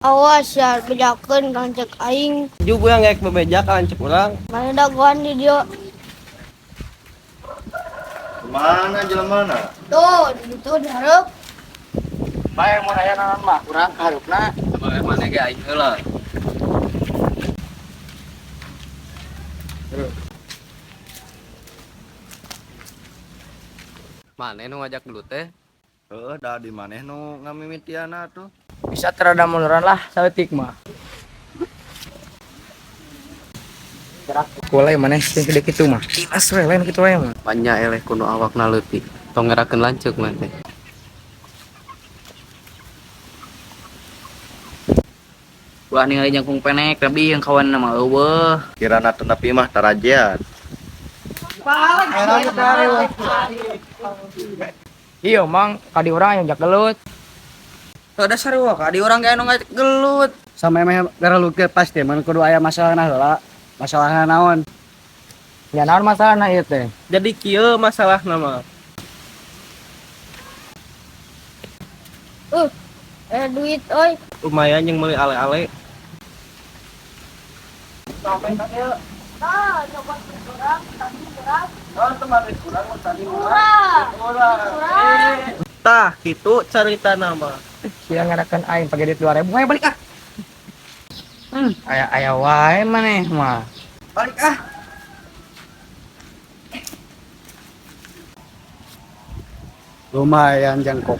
Awas ya bejakeun Kang cek aing. Juga yang ngek bebejak lancep urang. Mana dagoan di dia. Mana mana? Tuh, di situ diharap. Bae mun aya naon mah urang kaharupna. Bae mana ge aing heula. Mana nu ngajak dulu teh? Da di maneh nu ngamimitiana tuh. Bisa terada muneran lah saeutik mah. Kulai maneh sing gede kitu mah. Tilas we lain kitu we mah. Banyak eleh kuno awakna leutik. Tong ngerakeun lanceuk mah teh. Ulah ningali jangkung penek tapi yang kawan nama eueuh. Kirana teu nepi mah tarajean. Iya mang kadi urang yang jak gelut. Teu ada sarua kadi urang ge anu ngajak gelut. Sampai mah garaluk ke pasti mun kudu aya masalahna heula. Masalahna naon? Ya naon masalahna ieu teh? Jadi kieu masalahna mah. Duit euy. Lumayan yang meuli ale-ale. Ah, coba kurang, tadi kurang. Tah, kitu carita nama. Sia ngarakeun aing pake duit 2000. Ayo balik ah. Aya wae maneh mah. Balik ah. Lumayan jangkok.